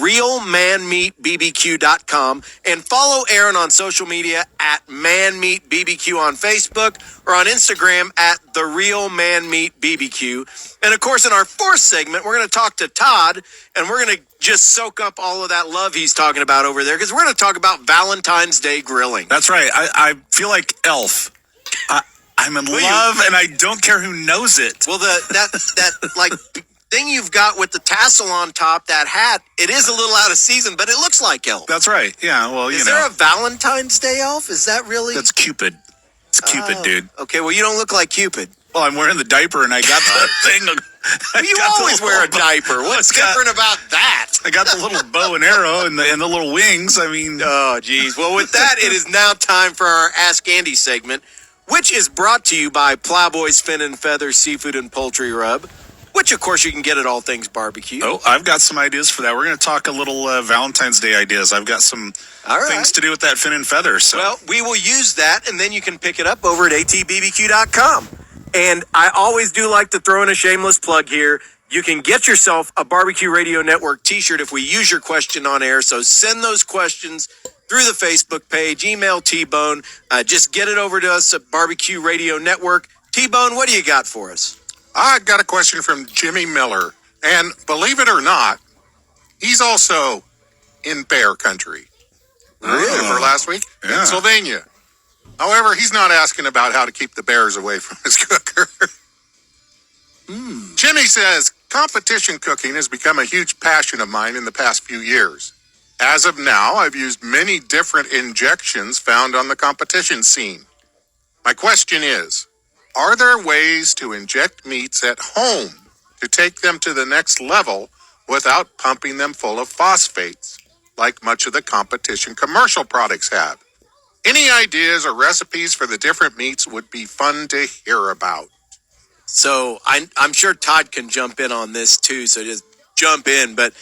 realmanmeatbbq.com and follow Aaron on social media at manmeatbbq on Facebook or on Instagram at the Real Man Meat BBQ. And of course, in our fourth segment, we're going to talk to Todd, and we're going to just soak up all of that love he's talking about over there, because we're going to talk about Valentine's Day grilling. That's right. I feel like Elf. I'm in love, and I don't care who knows it. Well, that like thing you've got with the tassel on top, that hat, it is a little out of season, but it looks like Elf. That's right. Yeah, well, Is there a Valentine's Day Elf? Is that really? That's Cupid. It's Cupid, dude. Okay, well, you don't look like Cupid. Well, I'm wearing the diaper, and I got the thing. You always wear a diaper. What's different about that? I got the little bow and arrow and the little wings. I mean... Oh, geez. Well, with that, it is now time for our Ask Andy segment, which is brought to you by Plowboys Fin and Feather Seafood and Poultry Rub, which, of course, you can get at All Things Barbecue. Oh, I've got some ideas for that. We're going to talk a little Valentine's Day ideas. I've got some things to do with that fin and feather. So. Well, we will use that, and then you can pick it up over at atbbq.com. And I always do like to throw in a shameless plug here. You can get yourself a Barbecue Radio Network t-shirt if we use your question on air. So send those questions through the Facebook page, email T-Bone. Just get it over to us at Barbecue Radio Network. T-Bone, what do you got for us? I got a question from Jimmy Miller. And believe it or not, he's also in bear country. For last week, Pennsylvania. However, he's not asking about how to keep the bears away from his cooker. Jimmy says, competition cooking has become a huge passion of mine in the past few years. As of now, I've used many different injections found on the competition scene. My question is, are there ways to inject meats at home to take them to the next level without pumping them full of phosphates, like much of the competition commercial products have? Any ideas or recipes for the different meats would be fun to hear about. So I'm sure Todd can jump in on this too, so just jump in. But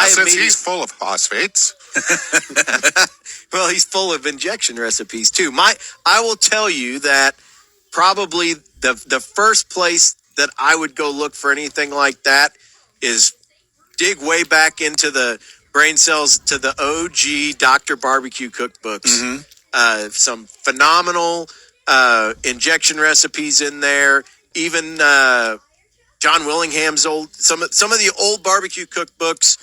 since he's full of phosphates. Well, he's full of injection recipes too. I will tell you that probably the first place that I would go look for anything like that is dig way back into the brain cells to the OG Dr. Barbecue cookbooks. Mm-hmm. Some phenomenal injection recipes in there. Even John Willingham's some of the old barbecue cookbooks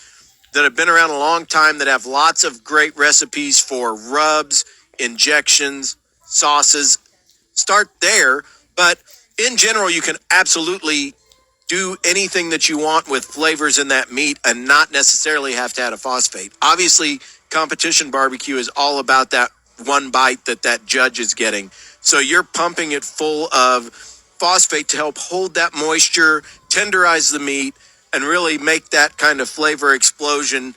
that have been around a long time that have lots of great recipes for rubs, injections, sauces. Start there, but in general, you can absolutely do anything that you want with flavors in that meat and not necessarily have to add a phosphate. Obviously, competition barbecue is all about that one bite that judge is getting. So you're pumping it full of phosphate to help hold that moisture, tenderize the meat, and really make that kind of flavor explosion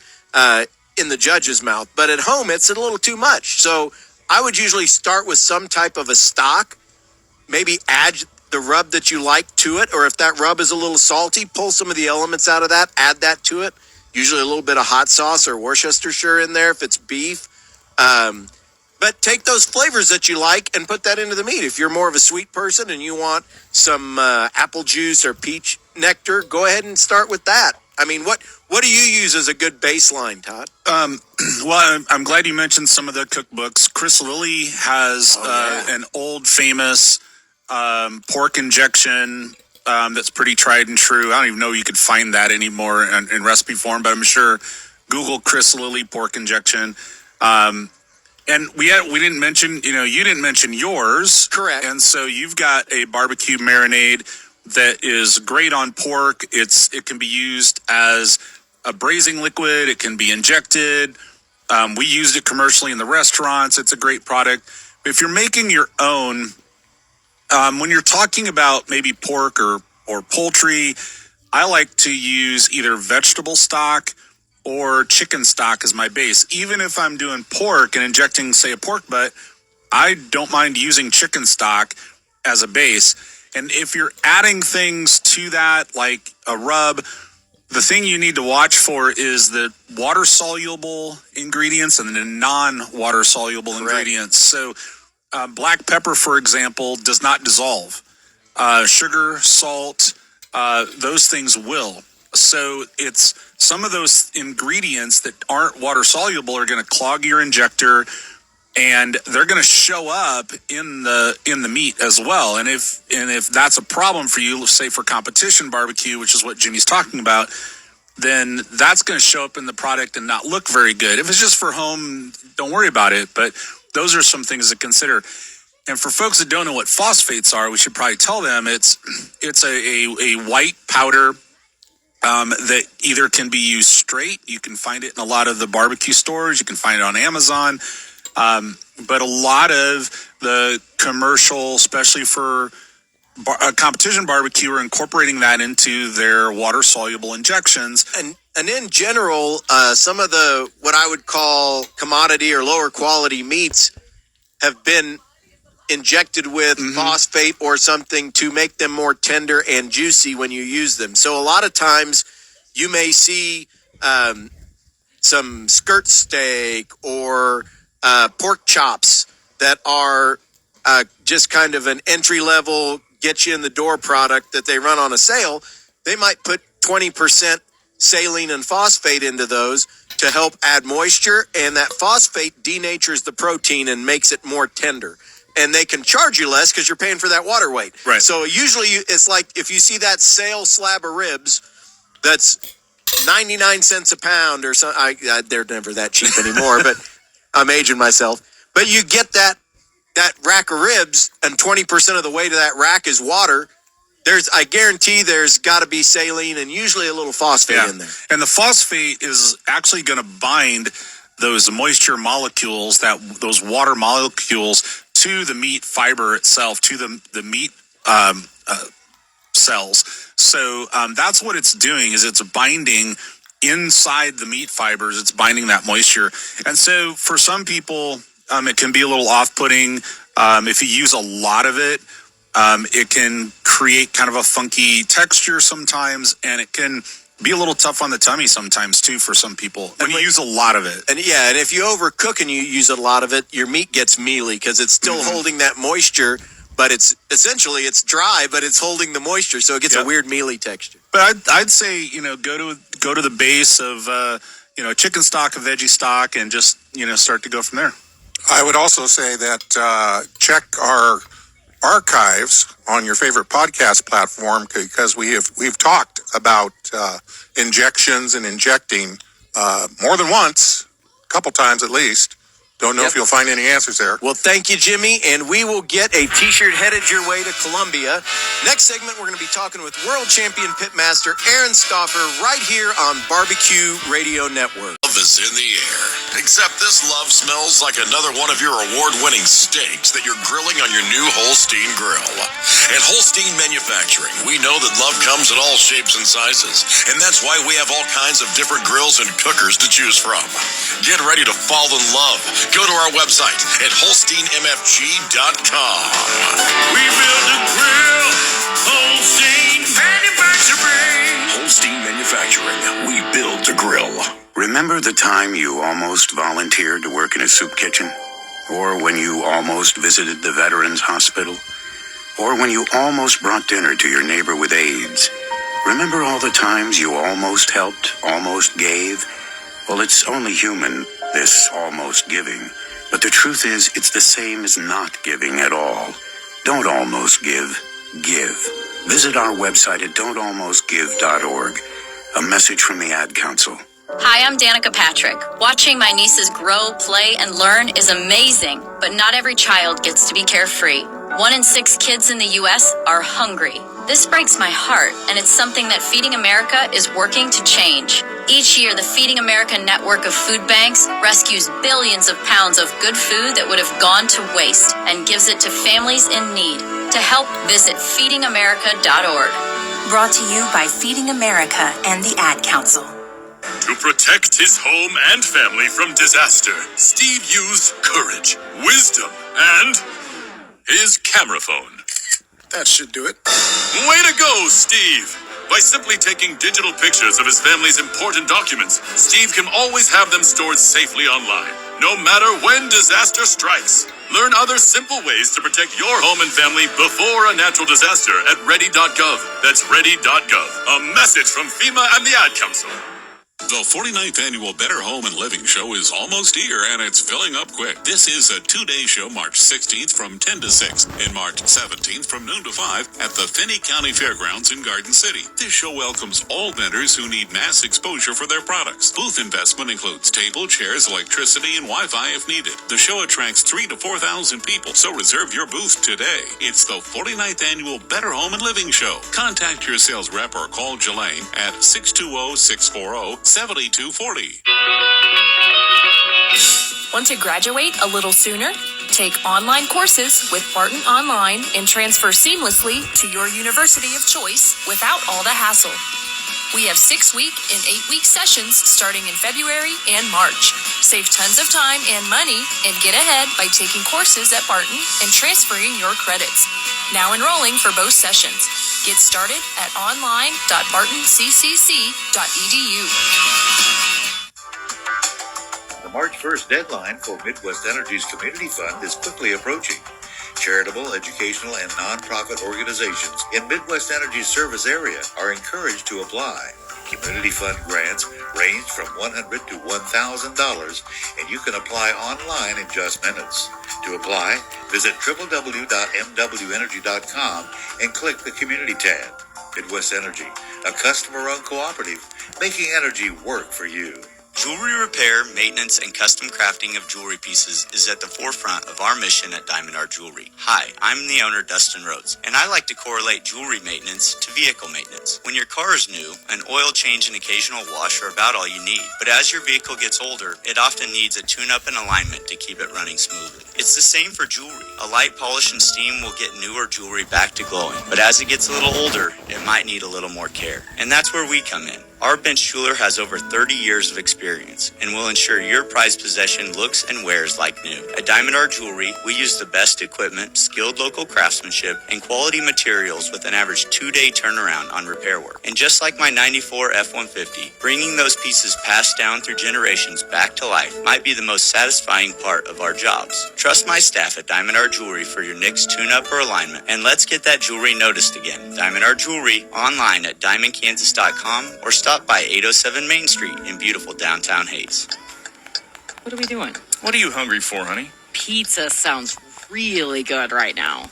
in the judge's mouth. But at home, it's a little too much. So I would usually start with some type of a stock, maybe add the rub that you like to it, or if that rub is a little salty, pull some of the elements out of that, add that to it. Usually a little bit of hot sauce or Worcestershire in there if it's beef. But take those flavors that you like and put that into the meat. If you're more of a sweet person and you want some apple juice or peach nectar, go ahead and start with that. I mean, what do you use as a good baseline, Todd? Well, I'm glad you mentioned some of the cookbooks. Chris Lilly has an old famous pork injection that's pretty tried and true. I don't even know you could find that anymore in recipe form, but I'm sure Google Chris Lilly pork injection. And we didn't mention, you didn't mention yours. Correct. And so you've got a barbecue marinade that is great on pork. It can be used as a braising liquid. It can be injected. We used it commercially in the restaurants. It's a great product. If you're making your own, when you're talking about maybe pork or poultry, I like to use either vegetable stock or chicken stock as my base. Even if I'm doing pork and injecting, say, a pork butt, I don't mind using chicken stock as a base. And if you're adding things to that, like a rub, the thing you need to watch for is the water-soluble ingredients and the non-water-soluble ingredients. So black pepper, for example, does not dissolve. Sugar, salt, those things will. So it's some of those ingredients that aren't water soluble are going to clog your injector, and they're going to show up in the meat as well. And if that's a problem for you, let's say for competition barbecue, which is what Jimmy's talking about, then that's going to show up in the product and not look very good. If it's just for home, don't worry about it. But those are some things to consider. And for folks that don't know what phosphates are, we should probably tell them it's a white powder that either can be used straight. You can find it in a lot of the barbecue stores. You can find it on Amazon. But a lot of the commercial, especially for competition barbecue, are incorporating that into their water-soluble injections. And in general, some of the what I would call commodity or lower quality meats have been injected with phosphate or something to make them more tender and juicy when you use them. So a lot of times you may see some skirt steak or pork chops that are just kind of an entry-level, get you in the door product that they run on a sale. They might put 20% saline and phosphate into those to help add moisture, and that phosphate denatures the protein and makes it more tender. And they can charge you less because you're paying for that water weight. Right. So usually it's like if you see that sale slab of ribs that's 99 cents a pound or something, they're never that cheap anymore, but I'm aging myself. But you get that rack of ribs, and 20% of the weight of that rack is water. I guarantee there's got to be saline and usually a little phosphate in there. And the phosphate is actually going to bind those moisture molecules, those water molecules, to the meat fiber itself, to the meat cells. So that's what it's doing, is it's binding inside the meat fibers. It's binding that moisture. And so for some people, it can be a little off-putting. If you use a lot of it, it can create kind of a funky texture sometimes, and it can be a little tough on the tummy sometimes too for some people when you use a lot of it. And if you overcook and you use a lot of it, your meat gets mealy because it's still holding that moisture, but it's essentially dry, but it's holding the moisture, so it gets a weird mealy texture. But I'd say go to the base of chicken stock, a veggie stock, and just start to go from there. I would also say that check our archives on your favorite podcast platform, because we've talked about injections and injecting more than once, a couple times at least. Don't know if you'll find any answers there. Well, thank you, Jimmy, and we will get a T-shirt headed your way to Columbia. Next segment, we're going to be talking with world champion pitmaster Aaron Stauffer right here on Barbecue Radio Network. Love is in the air, except this love smells like another one of your award-winning steaks that you're grilling on your new Holstein grill. At Holstein Manufacturing, we know that love comes in all shapes and sizes, and that's why we have all kinds of different grills and cookers to choose from. Get ready to fall in love. Go to our website at HolsteinMFG.com. We build a grill, Holstein Manufacturing. Holstein Manufacturing, we build a grill. Remember the time you almost volunteered to work in a soup kitchen? Or when you almost visited the Veterans Hospital? Or when you almost brought dinner to your neighbor with AIDS? Remember all the times you almost helped, almost gave? Well, it's only human, this almost giving. But the truth is, it's the same as not giving at all. Don't almost give. Give. Visit our website at don'talmostgive.org. A message from the Ad Council. Hi, I'm Danica Patrick. Watching my nieces grow, play, and learn is amazing, but not every child gets to be carefree. 1 in 6 kids in the U.S. are hungry. This breaks my heart, and it's something that Feeding America is working to change. Each year, the Feeding America network of food banks rescues billions of pounds of good food that would have gone to waste and gives it to families in need. To help, visit feedingamerica.org. Brought to you by Feeding America and the Ad Council. To protect his home and family from disaster, Steve used courage, wisdom, and his camera phone. That should do it. Way to go, Steve! By simply taking digital pictures of his family's important documents, Steve can always have them stored safely online, no matter when disaster strikes. Learn other simple ways to protect your home and family before a natural disaster at ready.gov. That's ready.gov. A message from FEMA and the Ad Council. The 49th Annual Better Home and Living Show is almost here, and it's filling up quick. This is a two-day show, March 16th from 10 to 6 and March 17th from noon to 5 at the Finney County Fairgrounds in Garden City. This show welcomes all vendors who need mass exposure for their products. Booth investment includes table, chairs, electricity, and Wi-Fi if needed. The show attracts 3,000 to 4,000 people, so reserve your booth today. It's the 49th Annual Better Home and Living Show. Contact your sales rep or call Jelaine at 620-640-7240. Want to graduate a little sooner? Take online courses with Barton Online and transfer seamlessly to your university of choice without all the hassle. We have 6-week and 8-week sessions starting in February and March. Save tons of time and money and get ahead by taking courses at Barton and transferring your credits. Now enrolling for both sessions. Get started at online.bartoncccc.edu. The March 1st deadline for Midwest Energy's Community Fund is quickly approaching. Charitable, educational, and nonprofit organizations in Midwest Energy's service area are encouraged to apply. Community Fund grants range from $100 to $1,000, and you can apply online in just minutes. To apply, visit www.mwenergy.com and click the Community tab. Midwest Energy, a customer-owned cooperative, making energy work for you. Jewelry repair, maintenance, and custom crafting of jewelry pieces is at the forefront of our mission at Diamond Art Jewelry. Hi, I'm the owner, Dustin Rhodes, and I like to correlate jewelry maintenance to vehicle maintenance. When your car is new, an oil change and occasional wash are about all you need. But as your vehicle gets older, it often needs a tune-up and alignment to keep it running smoothly. It's the same for jewelry. A light polish and steam will get newer jewelry back to glowing, but as it gets a little older, it might need a little more care. And that's where we come in. Our bench jeweler has over 30 years of experience and will ensure your prized possession looks and wears like new. At Diamond Art Jewelry, we use the best equipment, skilled local craftsmanship, and quality materials with an average 2-day turnaround on repair work. And just like my 94 F-150, bringing those pieces passed down through generations back to life might be the most satisfying part of our jobs. Trust my staff at Diamond Art Jewelry for your next tune-up or alignment, and let's get that jewelry noticed again. Diamond Art Jewelry, online at diamondkansas.com or stop by 807 Main Street in beautiful downtown Hayes. What are we doing? What are you hungry for, honey? Pizza sounds really good right now.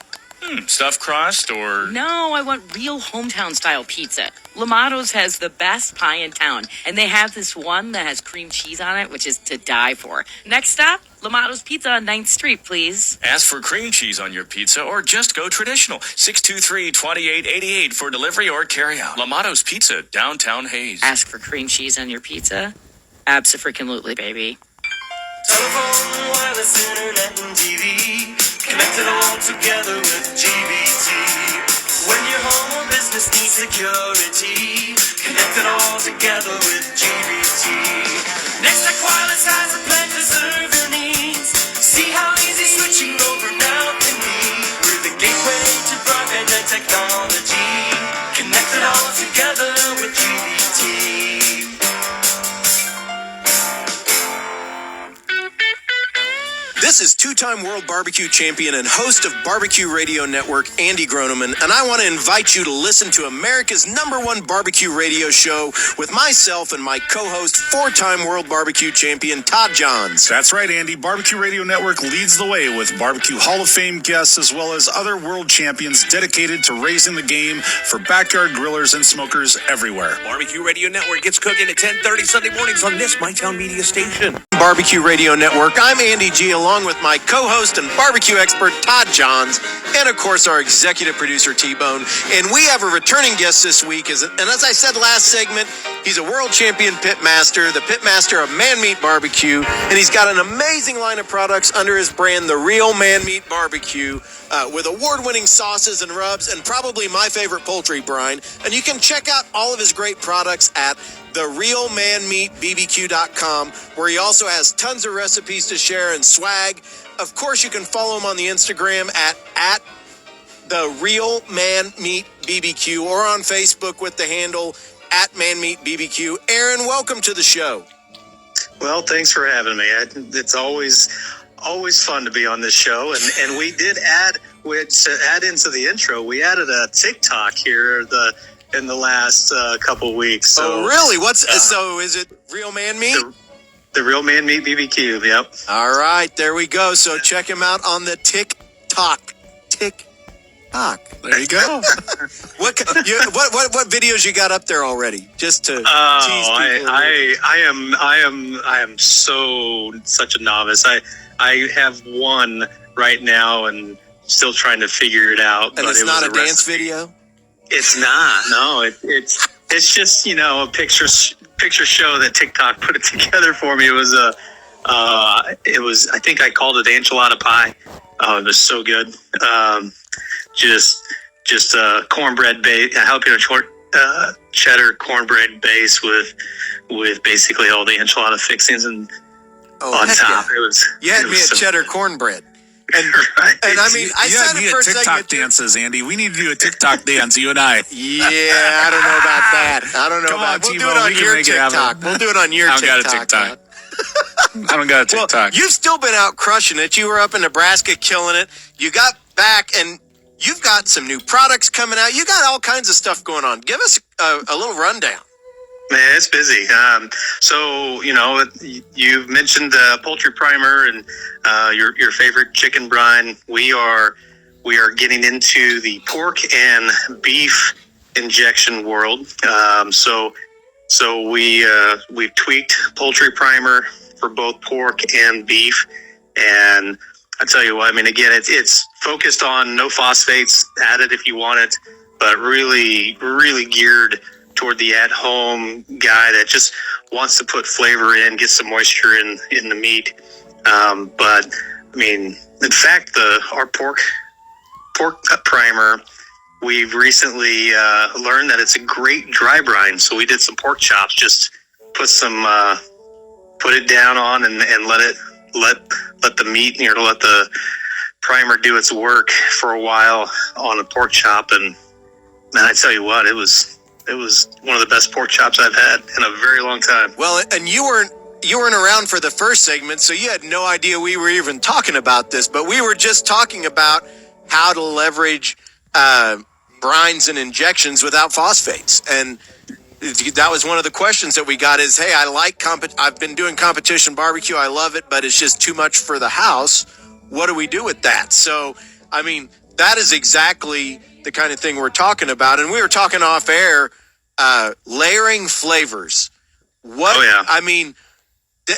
Stuffed crust or... No, I want real hometown style pizza. Lamato's has the best pie in town, and they have this one that has cream cheese on it, which is to die for. Next stop, Lamato's Pizza on 9th Street, please. Ask for cream cheese on your pizza or just go traditional. 623-2888 for delivery or carry out. Lamato's Pizza, downtown Hayes. Ask for cream cheese on your pizza? Abso-freaking-lutely, baby. Telephone, wireless, internet, and TV. Connected all together with GBT. When your home or business needs security, connected all together with GBT. Nextech Wireless has a plan to serve your needs. See how easy switching over now can be. We're the gateway to broadband and technology. Connected all together with GBT. This is two-time World Barbecue Champion and host of Barbecue Radio Network, Andy Groneman, and I want to invite you to listen to America's #1 barbecue radio show with myself and my co-host, 4-time World Barbecue Champion, Todd Johns. That's right, Andy. Barbecue Radio Network leads the way with Barbecue Hall of Fame guests as well as other world champions dedicated to raising the game for backyard grillers and smokers everywhere. Barbecue Radio Network gets cooking at 10:30 Sunday mornings on this MyTown Media station. Barbecue Radio Network. I'm Andy G, along with my co-host and barbecue expert, Todd Johns, and of course our executive producer, T-Bone. And we have a returning guest this week, and as I said last segment, he's a world champion pitmaster, the pitmaster of Man Meat Barbecue, and he's got an amazing line of products under his brand, The Real Man Meat Barbecue, with award-winning sauces and rubs, and probably my favorite poultry brine. And you can check out all of his great products at therealmanmeatbbq.com, where he also has tons of recipes to share and swag. Of course, you can follow him on the Instagram at therealmanmeatbbq, or on Facebook with the handle at manmeatbbq. Aaron, welcome to the show. Well, thanks for having me. It's always fun to be on this show, and we did add into the intro. We added a TikTok here in the last couple weeks. So, oh, really? So is it Real Man Meat? The Real Man Meat BBQ, yep. All right, there we go. So check him out on the TikTok. There you go. What videos you got up there already? Just to tease people. I am such a novice. I have one right now and still trying to figure it out. And it's not a dance video? It's not. No, it's just, a picture show that TikTok put it together for me. It was I think I called it enchilada pie. Oh, it was so good. Just cornbread base, jalapeno cheddar cornbread base with basically all the enchilada fixings and on top. Yeah. It was. You had it me was at so cheddar good. cornbread. And I mean, I you said had it me for at a TikTok second. dances, Andy. We need to do a TikTok dance, you and I. Yeah, I don't know about that. Come on, We'll do T-Bone, it on we can your make it happen. TikTok. We'll do it on your I don't TikTok. got a TikTok. I don't got a TikTok. Well, you've still been out crushing it. You were up in Nebraska killing it. You got back and you've got some new products coming out. You got all kinds of stuff going on. Give us a little rundown. Man, it's busy. So you've mentioned poultry primer and your favorite chicken brine. We are getting into the pork and beef injection world. So we've tweaked poultry primer for both pork and beef, and I tell you what, I mean, again, it's focused on no phosphates, add it if you want it, but really, really geared toward the at-home guy that just wants to put flavor in, get some moisture in the meat. But I mean, in fact, our pork primer, we've recently learned that it's a great dry brine. So we did some pork chops, just put it down on and let the meat, let the primer do its work for a while on a pork chop. And man, I tell you what, it was one of the best pork chops I've had in a very long time. Well, and you weren't around for the first segment, so you had no idea we were even talking about this, but we were just talking about how to leverage brines and injections without phosphates. And that was one of the questions that we got is, hey, I've been doing competition barbecue. I love it, but it's just too much for the house. What do we do with that? So, I mean, that is exactly the kind of thing we're talking about. And we were talking off air, layering flavors. I mean,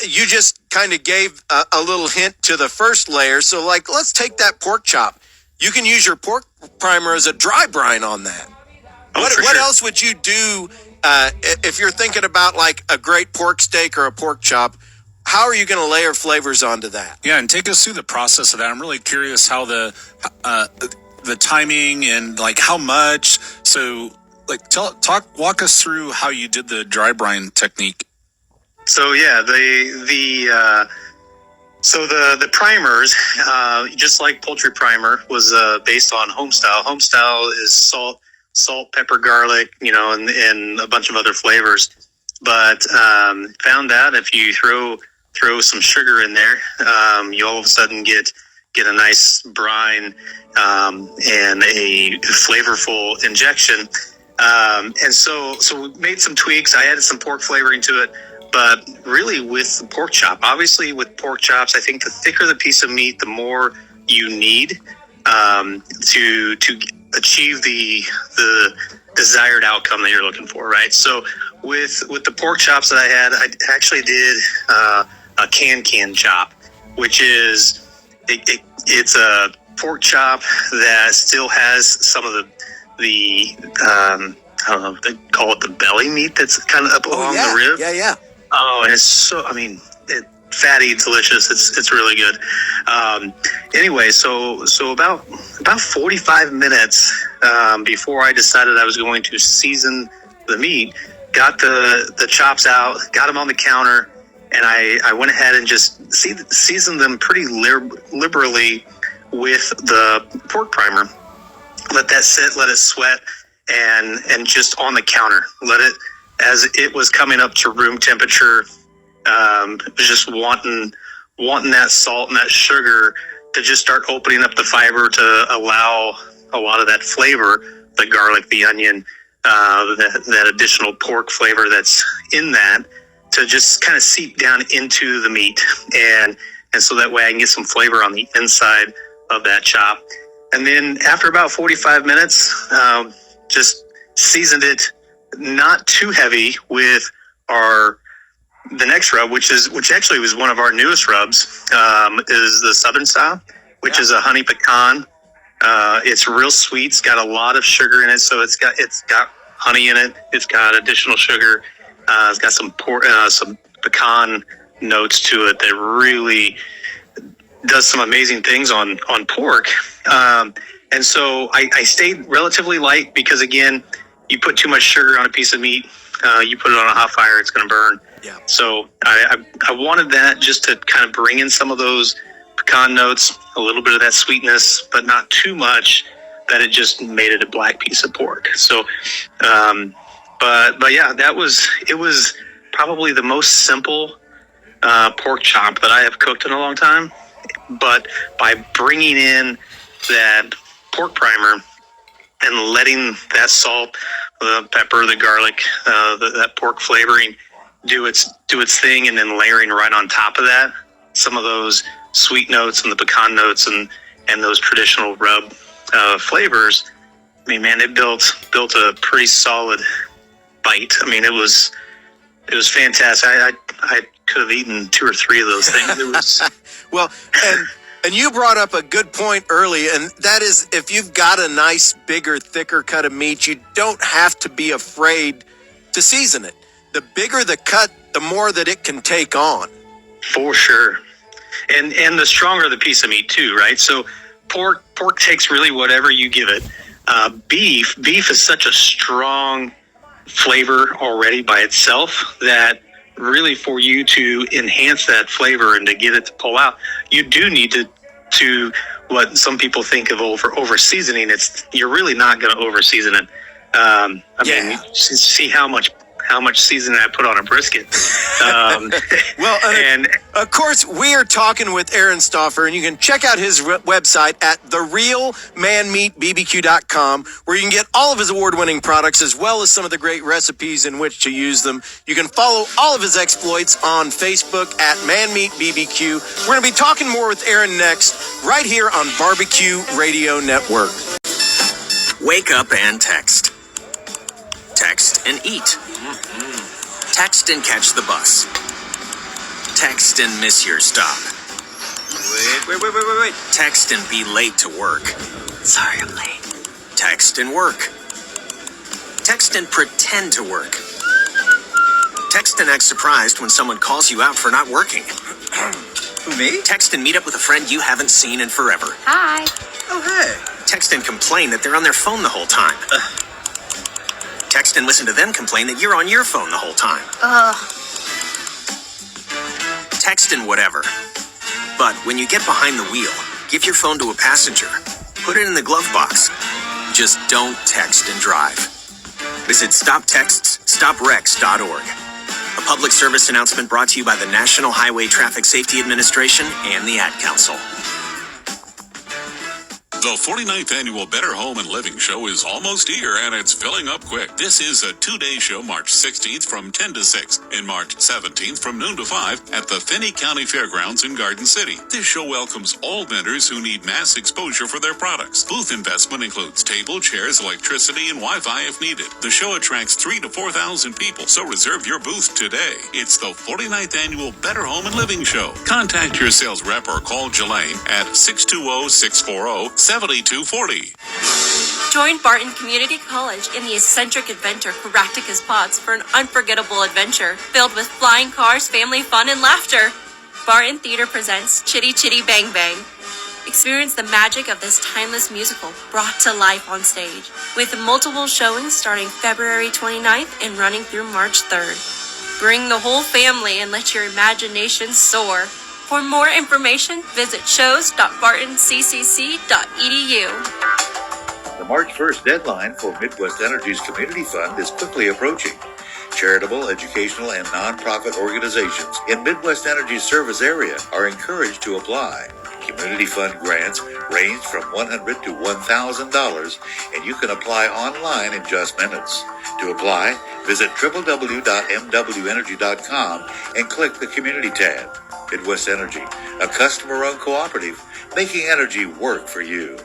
you just kind of gave a little hint to the first layer. So let's take that pork chop. You can use your pork primer as a dry brine on that. What else would you do if you're thinking about like a great pork steak or a pork chop? How are you going to layer flavors onto that? Yeah, and take us through the process of that. I'm really curious how the timing and like how much. So like walk us through how you did the dry brine technique. So yeah, the primers, just like poultry primer, was based on homestyle. Homestyle is salt, pepper, garlic, and a bunch of other flavors. But found out if you throw some sugar in there, you all of a sudden get a nice brine and a flavorful injection. And so we made some tweaks. I added some pork flavoring to it. But really with the pork chop, obviously with pork chops, I think the thicker the piece of meat, the more you need to achieve the desired outcome that you're looking for, right? So with the pork chops that I had, I actually did a can chop, which is it's a pork chop that still has some of the I don't know, they call it the belly meat that's kind of up along the rib. Yeah. Oh, and it's so, fatty, delicious. It's really good. Anyway, so about 45 minutes before I decided I was going to season the meat, got the chops out, got them on the counter, and I went ahead and just seasoned them pretty liberally with the pork primer. Let that sit, let it sweat, and just on the counter, as it was coming up to room temperature, just wanting that salt and that sugar to just start opening up the fiber to allow a lot of that flavor, the garlic, the onion, that additional pork flavor that's in that. to just kind of seep down into the meat, and so that way I can get some flavor on the inside of that chop. And then after about 45 minutes, just seasoned it not too heavy with the next rub, which actually was one of our newest rubs, is the Southern style, which is a honey pecan. It's real sweet. It's got a lot of sugar in it, so it's got honey in it. It's got additional sugar. It's got some pecan notes to it that really does some amazing things on pork. And so I stayed relatively light because, again, you put too much sugar on a piece of meat, you put it on a hot fire, it's going to burn. Yeah. So I wanted that just to kind of bring in some of those pecan notes, a little bit of that sweetness, but not too much that it just made it a black piece of pork. So, but yeah, it was probably the most simple pork chop that I have cooked in a long time. But by bringing in that pork primer and letting that salt, the pepper, the garlic, that pork flavoring do its thing, and then layering right on top of that some of those sweet notes and the pecan notes and those traditional rub flavors, I mean, man, it built a pretty solid bite. I mean, it was fantastic. I could have eaten 2 or 3 of those things. It was well, and you brought up a good point early, and that is, if you've got a nice, bigger, thicker cut of meat, you don't have to be afraid to season it. The bigger the cut, the more that it can take on. For sure. And the stronger the piece of meat too, right? So pork takes really whatever you give it. Beef is such a strong flavor already by itself that really, for you to enhance that flavor and to get it to pull out, you do need to what some people think of over seasoning. You're really not going to over season it. I mean, see how much seasoning I put on a brisket. Well, and of course, we are talking with Aaron Stauffer, and you can check out his website at therealmanmeatbbq.com, where you can get all of his award-winning products, as well as some of the great recipes in which to use them. You can follow all of his exploits on Facebook at ManMeatBBQ. We're going to be talking more with Aaron next, right here on Barbecue Radio Network. Wake up and text. Text and eat. Text and catch the bus. Text and miss your stop. Wait. Text and be late to work. Sorry, I'm late. Text and work. Text and pretend to work. Text and act surprised when someone calls you out for not working. Who, me? Text and meet up with a friend you haven't seen in forever. Hi. Oh, hey. Text and complain that they're on their phone the whole time. Text and listen to them complain that you're on your phone the whole time. Text and whatever. But when you get behind the wheel, give your phone to a passenger. Put it in the glove box. Just don't text and drive. Visit StopTextsStopWrecks.org. A public service announcement brought to you by the National Highway Traffic Safety Administration and the Ad Council. The 49th Annual Better Home and Living Show is almost here, and it's filling up quick. This is a 2-day show, March 16th from 10 to 6 and March 17th from noon to 5 at the Finney County Fairgrounds in Garden City. This show welcomes all vendors who need mass exposure for their products. Booth investment includes table, chairs, electricity, and Wi-Fi if needed. The show attracts 3,000 to 4,000 people, so reserve your booth today. It's the 49th Annual Better Home and Living Show. Contact your sales rep or call Jelaine at 620-640-7240. Join Barton Community College in the eccentric adventure Caractacus Pods for an unforgettable adventure filled with flying cars, family fun, and laughter. Barton Theater presents Chitty Chitty Bang Bang. Experience the magic of this timeless musical brought to life on stage, with multiple showings starting February 29th and running through March 3rd. Bring the whole family and let your imagination soar. For more information, visit shows.bartonccc.edu. The March 1st deadline for Midwest Energy's Community Fund is quickly approaching. Charitable, educational, and nonprofit organizations in Midwest Energy's service area are encouraged to apply. Community Fund grants range from $100 to $1,000, and you can apply online in just minutes. To apply, Visit www.mwenergy.com and click the Community tab. Midwest Energy, a customer-owned cooperative, making energy work for you.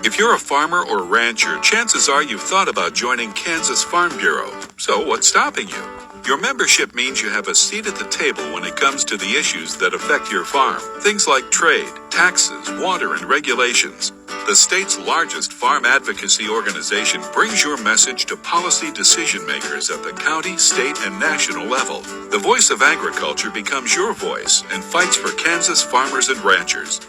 If you're a farmer or rancher, chances are you've thought about joining Kansas Farm Bureau. So what's stopping you? Your membership means you have a seat at the table when it comes to the issues that affect your farm. Things like trade, taxes, water, and regulations. The state's largest farm advocacy organization brings your message to policy decision makers at the county, state, and national level. The voice of agriculture becomes your voice and fights for Kansas farmers and ranchers.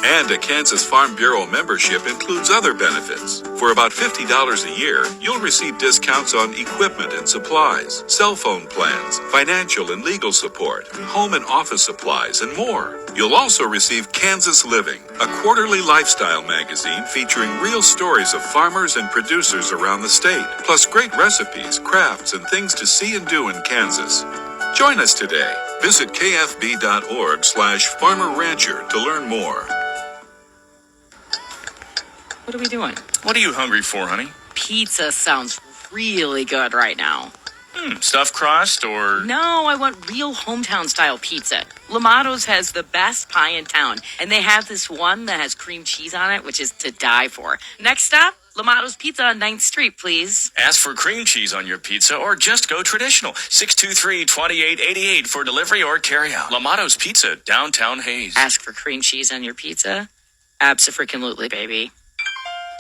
And a Kansas Farm Bureau membership includes other benefits. For about $50 a year, you'll receive discounts on equipment and supplies, cell phone plans, financial and legal support, home and office supplies, and more. You'll also receive Kansas Living, a quarterly lifestyle magazine featuring real stories of farmers and producers around the state, plus great recipes, crafts, and things to see and do in Kansas. Join us today. Visit kfb.org/farmerrancher to learn more. What are we doing? What are you hungry for, honey? Pizza sounds really good right now. Stuffed crust or... No, I want real hometown style pizza. Lamato's has the best pie in town, and they have this one that has cream cheese on it, which is to die for. Next stop, Lamato's Pizza on 9th Street, please. Ask for cream cheese on your pizza or just go traditional. 623-2888 for delivery or carryout. Lamato's Pizza, downtown Hayes. Ask for cream cheese on your pizza? Abso-freaking-lutely, baby.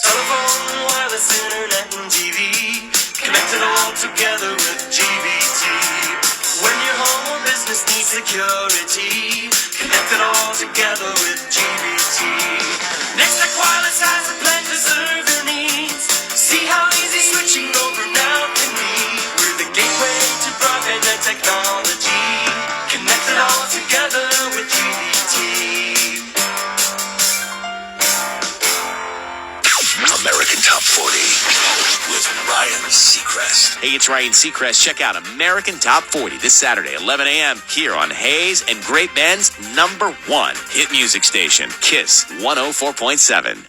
Telephone, wireless, internet, and TV. Connected all together with GBT. When your home or business needs security, connected all together with GBT. Nextech Wireless has a plan to serve your needs. See how easy switching over now can be. We're the gateway to broadband and technology. Connected all together with GBT. American Top 40 with Ryan Seacrest. Hey, it's Ryan Seacrest. Check out American Top 40 this Saturday, 11 a.m. here on Hayes and Great Bend's #1 hit music station, KISS 104.7.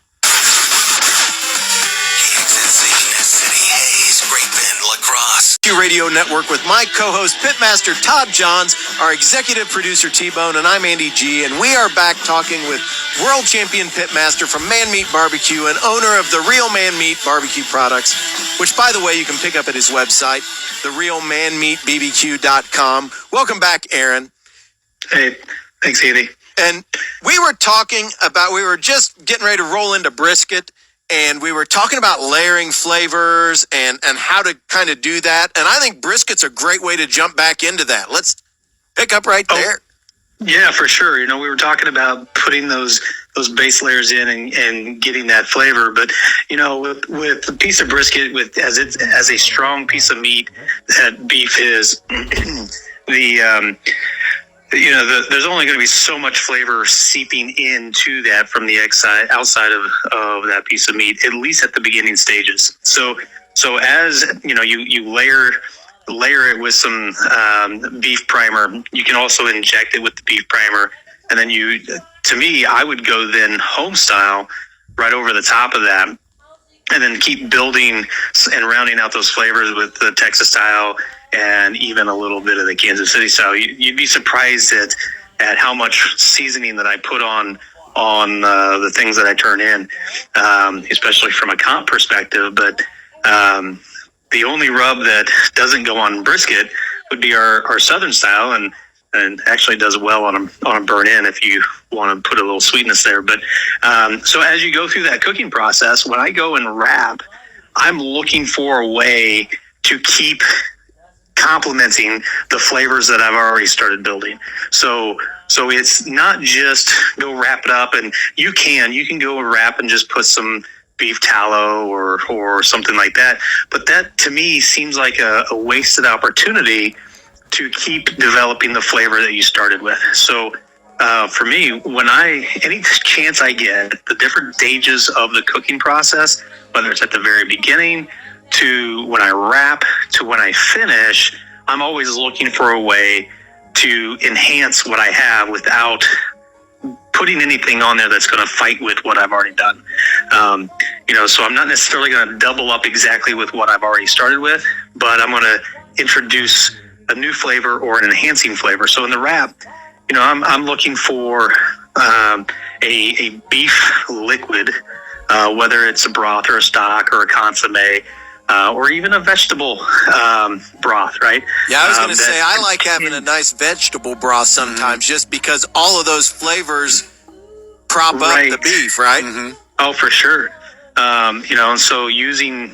Radio Network with my co-host Pitmaster Todd Johns, our executive producer T-Bone, and I'm Andy G. And we are back talking with world champion pitmaster from Man Meat Barbecue and owner of the Real Man Meat Barbecue products, which, by the way, you can pick up at his website, therealmanmeatbbq.com. Welcome back, Aaron. Hey, thanks, Andy. And we were just getting ready to roll into brisket. And we were talking about layering flavors and how to kind of do that. And I think brisket's a great way to jump back into that. Let's pick up right there. Yeah, for sure. You know, we were talking about putting those base layers in and getting that flavor. But, you know, with a piece of brisket, as a strong piece of meat that beef is, there's only going to be so much flavor seeping into that from the outside of that piece of meat, at least at the beginning stages. So as you know, you layer it with some beef primer. You can also inject it with the beef primer, and then to me, I would go then home style right over the top of that, and then keep building and rounding out those flavors with the Texas style and even a little bit of the Kansas City style. You'd be surprised at how much seasoning that I put on the things that I turn in, especially from a comp perspective. But the only rub that doesn't go on brisket would be our Southern style, and actually does well on a burn in if you want to put a little sweetness there. But so as you go through that cooking process, when I go and wrap, I'm looking for a way to keep complementing the flavors that I've already started building. So it's not just go wrap it up, and you can go and wrap and just put some beef tallow or something like that. But that to me seems like a wasted opportunity to keep developing the flavor that you started with. So for me, any chance I get, the different stages of the cooking process, whether it's at the very beginning to when I wrap to when I finish, I'm always looking for a way to enhance what I have without putting anything on there that's going to fight with what I've already done. So I'm not necessarily going to double up exactly with what I've already started with, but I'm going to introduce a new flavor or an enhancing flavor. So in the wrap, I'm looking for a beef liquid, whether it's a broth or a stock or a consomme, or even a vegetable broth, right? Yeah, I was going to say, I like having a nice vegetable broth sometimes, just because all of those flavors prop up the beef, right? Oh, for sure. And so using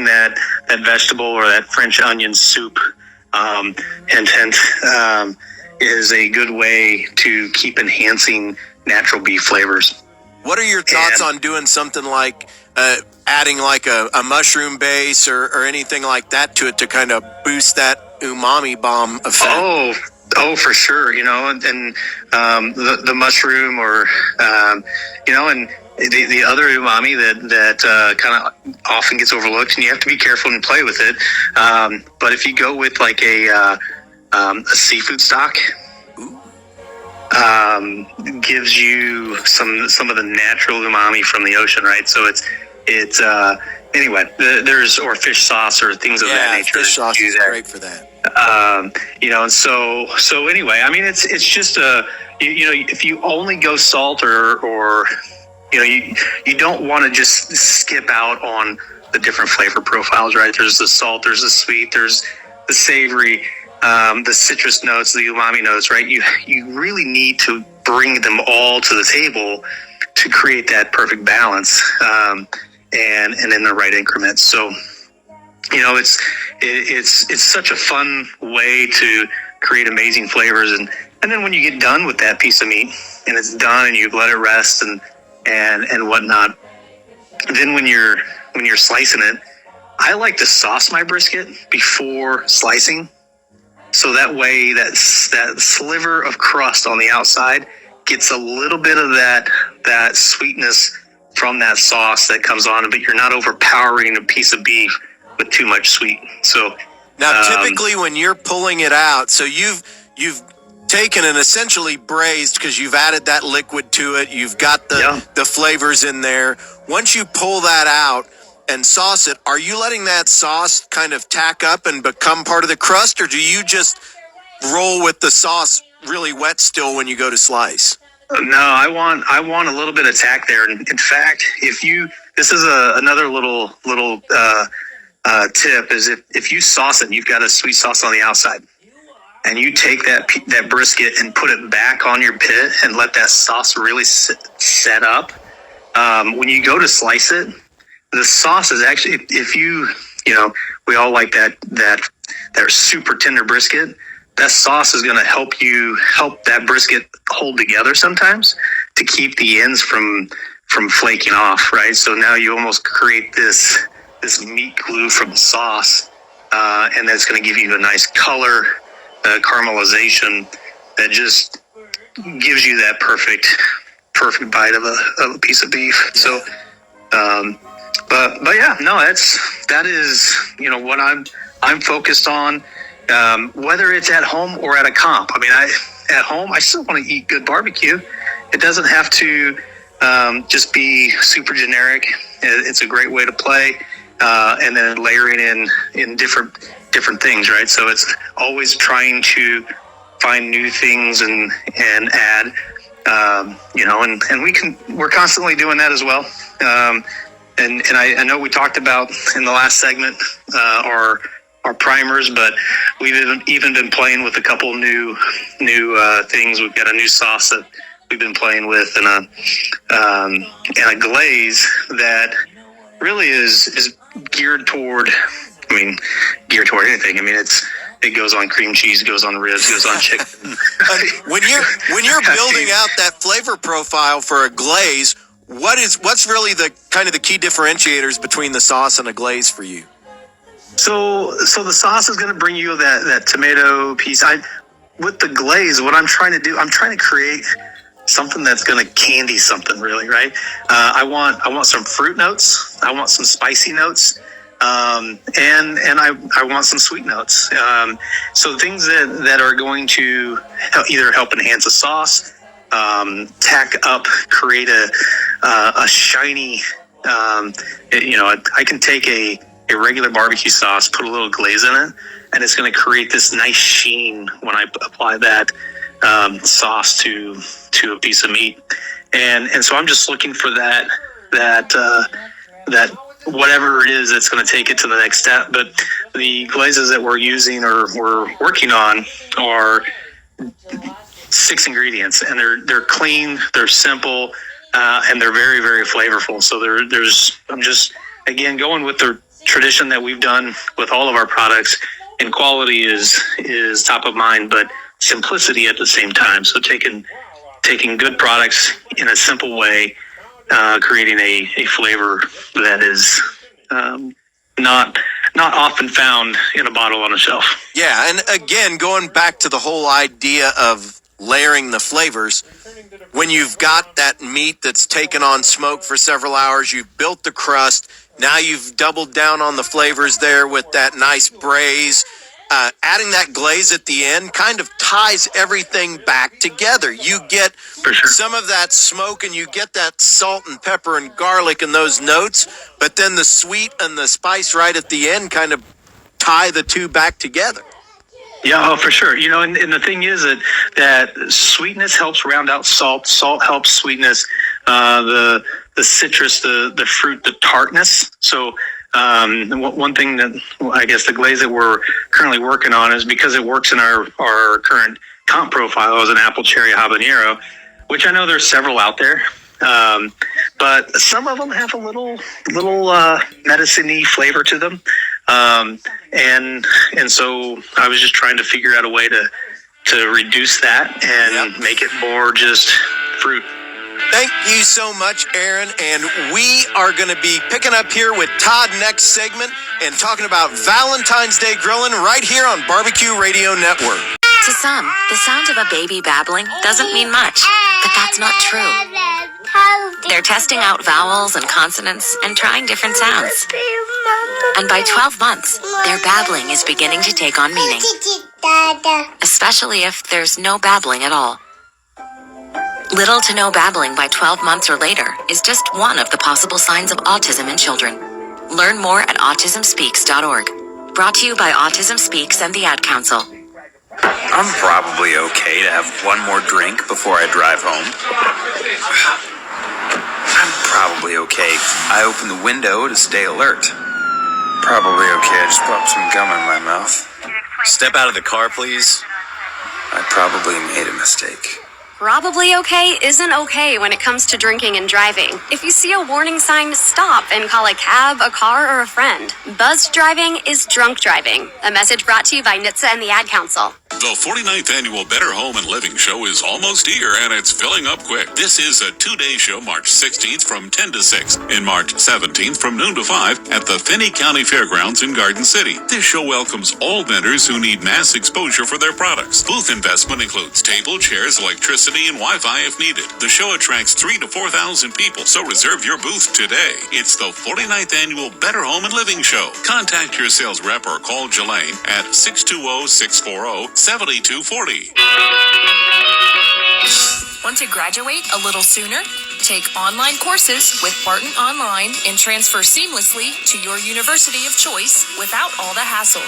that vegetable or that French onion soup, hint, is a good way to keep enhancing natural beef flavors. What are your thoughts on doing something like adding like a mushroom base or anything like that to it to kind of boost that umami bomb effect? Oh, for sure. And the mushroom or, and the other umami that kind of often gets overlooked, and you have to be careful and play with it. But if you go with like a seafood stock, gives you some of the natural umami from the ocean, right? So it's anyway. There's or fish sauce or things of that nature. Fish sauce is great for that. And so anyway, I mean, it's just if you only go salt or you don't want to just skip out on the different flavor profiles, right? There's the salt, there's the sweet, there's the savory, the citrus notes, the umami notes, right? You really need to bring them all to the table to create that perfect balance, and in the right increments. So, it's such a fun way to create amazing flavors, and then when you get done with that piece of meat and it's done and you've let it rest and whatnot, then when you're slicing it, I like to sauce my brisket before slicing. So that way that sliver of crust on the outside gets a little bit of that sweetness from that sauce that comes on, but you're not overpowering a piece of beef with too much sweet. So now typically when you're pulling it out, so you've taken and essentially braised because you've added that liquid to it, you've got the flavors in there. Once you pull that out and sauce it, are you letting that sauce kind of tack up and become part of the crust, or do you just roll with the sauce really wet still when you go to slice? No, I want a little bit of tack there. In fact, this is another little tip is if you sauce it and you've got a sweet sauce on the outside, and you take that brisket and put it back on your pit and let that sauce really set up, when you go to slice it, the sauce is actually, if we all like that super tender brisket, that sauce is going to help that brisket hold together sometimes to keep the ends from flaking off, right? So now you almost create this meat glue from the sauce, and that's going to give you a nice color, caramelization that just gives you that perfect bite of a piece of beef. So, but yeah, no, that is what I'm focused on. Whether it's at home or at a comp. I mean, at home, I still want to eat good barbecue. It doesn't have to just be super generic. It's a great way to play, and then layering in different things, right? So it's always trying to find new things and add, and we're constantly doing that as well. And I know we talked about in the last segment our primers, but we've even been playing with a couple new things. We've got a new sauce that we've been playing with, and a glaze that really is geared toward anything. I mean, it goes on cream cheese, goes on ribs, goes on chicken. When you're building out that flavor profile for a glaze, what's really the kind of the key differentiators between the sauce and a glaze for you? So the sauce is going to bring you that tomato piece. With the glaze, what I'm trying to do, I'm trying to create something that's going to candy something really, right? I want some fruit notes. I want some spicy notes. And I want some sweet notes. So things that are going to either help enhance a sauce, tack up, create a shiny, I can take regular barbecue sauce, put a little glaze in it, and it's going to create this nice sheen when I apply that sauce to a piece of meat. And so I'm just looking for that whatever it is that's going to take it to the next step. But the glazes that we're using or we're working on are 6 ingredients, and they're clean, they're simple, and they're very, very flavorful. So I'm just, again, going with the tradition that we've done with all of our products, and quality is top of mind, but simplicity at the same time. So taking good products in a simple way, creating a flavor that is not often found in a bottle on a shelf. Yeah, and again, going back to the whole idea of layering the flavors, when you've got that meat that's taken on smoke for several hours, you've built the crust, now you've doubled down on the flavors there with that nice braise. Adding that glaze at the end kind of ties everything back together. You get some of that smoke and you get that salt and pepper and garlic and those notes, but then the sweet and the spice right at the end kind of tie the two back together. Yeah, for sure. And the thing is that sweetness helps round out salt. Salt helps sweetness, the citrus, the fruit, the tartness. So one thing that I guess the glaze that we're currently working on is because it works in our current comp profile as an apple cherry habanero, which I know there's several out there. But some of them have a little medicine-y flavor to them. And so I was just trying to figure out a way to reduce that and make it more just fruit. Thank you so much, Aaron. And we are going to be picking up here with Todd next segment and talking about Valentine's Day grilling right here on Barbecue Radio Network. To some, the sound of a baby babbling doesn't mean much, but that's not true. They're testing out vowels and consonants and trying different sounds. And by 12 months, their babbling is beginning to take on meaning. Especially if there's no babbling at all. Little to no babbling by 12 months or later is just one of the possible signs of autism in children. Learn more at autismspeaks.org. Brought to you by Autism Speaks and the Ad Council. I'm probably okay to have one more drink before I drive home. I'm probably okay. I open the window to stay alert. Probably okay. I just popped some gum in my mouth. Step out of the car, please. I probably made a mistake. Probably okay isn't okay when it comes to drinking and driving. If you see a warning sign, stop and call a cab, a car, or a friend. Buzzed driving is drunk driving. A message brought to you by NHTSA and the Ad Council. The 49th annual Better Home and Living Show is almost here, and it's filling up quick. This is a 2-day show, March 16th from 10 to 6, and March 17th from noon to 5 at the Finney County Fairgrounds in Garden City. This show welcomes all vendors who need mass exposure for their products. Booth investment includes table, chairs, electricity, and Wi-Fi if needed. The show attracts 3,000 to 4,000 people, so reserve your booth today. It's the 49th annual Better Home and Living Show. Contact your sales rep or call Jelaine at 620-640-7240. Want to graduate a little sooner? Take online courses with Barton Online and transfer seamlessly to your university of choice without all the hassle.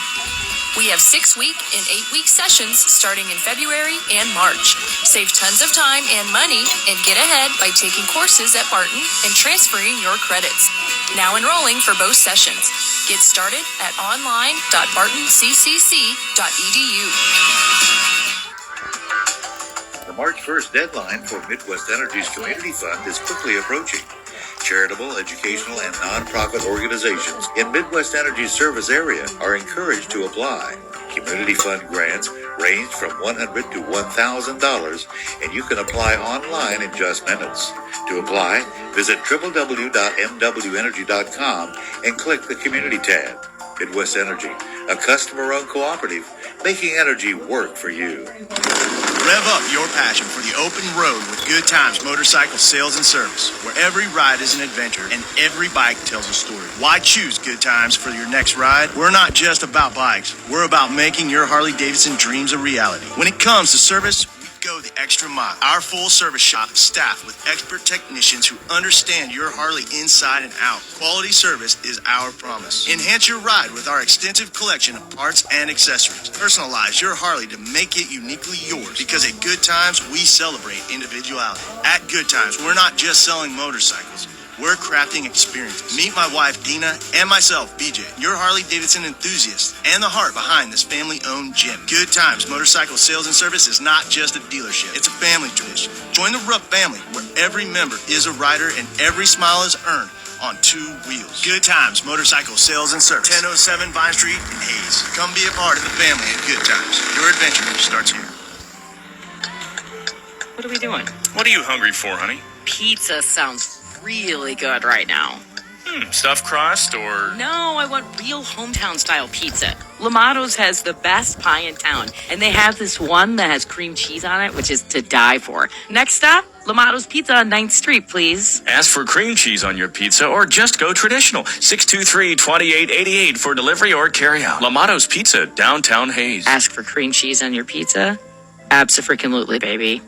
We have 6-week and 8-week sessions starting in February and March. Save tons of time and money and get ahead by taking courses at Barton and transferring your credits. Now enrolling for both sessions. Get started at online.bartoncccc.edu. The March 1st deadline for Midwest Energy's Community Fund is quickly approaching. Charitable, educational, and nonprofit organizations in Midwest Energy's service area are encouraged to apply. Community Fund grants range from $100 to $1,000, and you can apply online in just minutes. To apply, visit www.mwenergy.com and click the Community tab. Midwest Energy, a customer-owned cooperative, making energy work for you. Rev up your passion for the open road with Good Times Motorcycle Sales and Service, where every ride is an adventure and every bike tells a story. Why choose Good Times for your next ride? We're not just about bikes. We're about making your Harley-Davidson dreams a reality. When it comes to service, we go the extra mile. Our full-service shop is staffed with expert technicians who understand your Harley inside and out. Quality service is our promise. Enhance your ride with our extensive collection of parts and accessories. Personalize your Harley to make it uniquely yours, because at Good Times, we celebrate individuality. At Good Times, we're not just selling motorcycles. We're crafting experiences. Meet my wife, Dina, and myself, BJ, your Harley-Davidson enthusiast, and the heart behind this family-owned gym. Good Times Motorcycle Sales and Service is not just a dealership. It's a family tradition. Join the Rupp family, where every member is a rider and every smile is earned on 2 wheels. Good Times Motorcycle Sales and Service, 1007 Vine Street in Hayes. Come be a part of the family at Good Times. Your adventure starts here. What are we doing? What are you hungry for, honey? Pizza sounds really good right now. Stuffed crust or... No, I want real hometown style pizza. Lamato's has the best pie in town, and they have this one that has cream cheese on it, which is to die for. Next stop, Lamato's Pizza on 9th Street, please. Ask for cream cheese on your pizza or just go traditional. 623-2888 for delivery or carryout. Lamato's Pizza, downtown Hayes. Ask for cream cheese on your pizza? Abso-freaking-lutely, baby.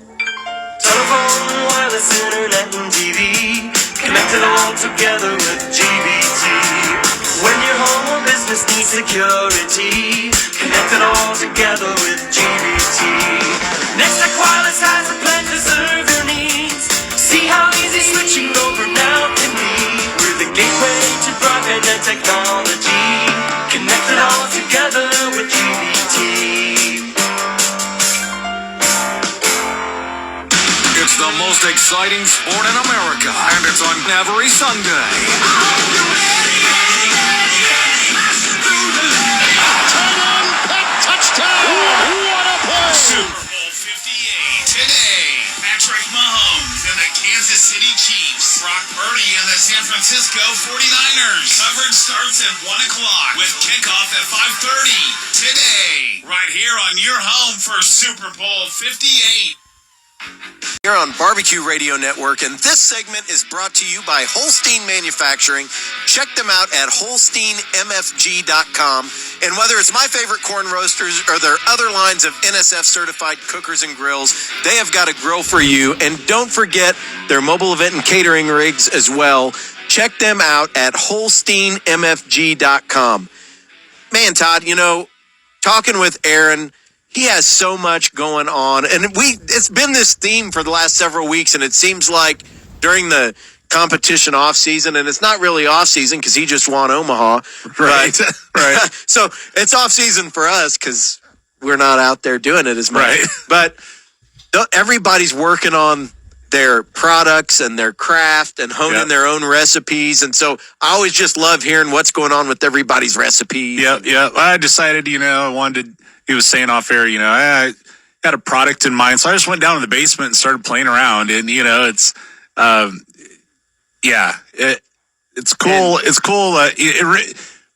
Telephone, wireless, internet, and TV. Connected all together with GBT. When your home or business needs security, connected all together with GBT. Nextech Wireless has a plan to serve your needs. See how easy switching over now can be. We're the gateway to broadband and technology. Connected all together with GBT. It's the most exciting sport in America, and it's on every Sunday. Touchdown! What a play! Super Bowl 58 today. Patrick Mahomes and the Kansas City Chiefs. Brock Purdy and the San Francisco 49ers. Coverage starts at 1 o'clock with kickoff at 5:30 today. Right here on your home for Super Bowl 58. Here on Barbecue Radio Network, and this segment is brought to you by Holstein Manufacturing. Check them out at HolsteinMFG.com. And whether it's my favorite corn roasters or their other lines of NSF certified cookers and grills, they have got a grill for you. And don't forget their mobile event and catering rigs as well. Check them out at HolsteinMFG.com. Man, Todd, talking with Aaron, he has so much going on, and it's been this theme for the last several weeks, and it seems like during the competition off season, and it's not really off season because he just won Omaha, right? Right. So it's off season for us because we're not out there doing it as much. Right. But everybody's working on their products and their craft and honing their own recipes, and so I always just love hearing what's going on with everybody's recipes. Yeah. I decided, I wanted to. He was saying off air, I had a product in mind, so I just went down to the basement and started playing around. And it's, it's cool. It's cool.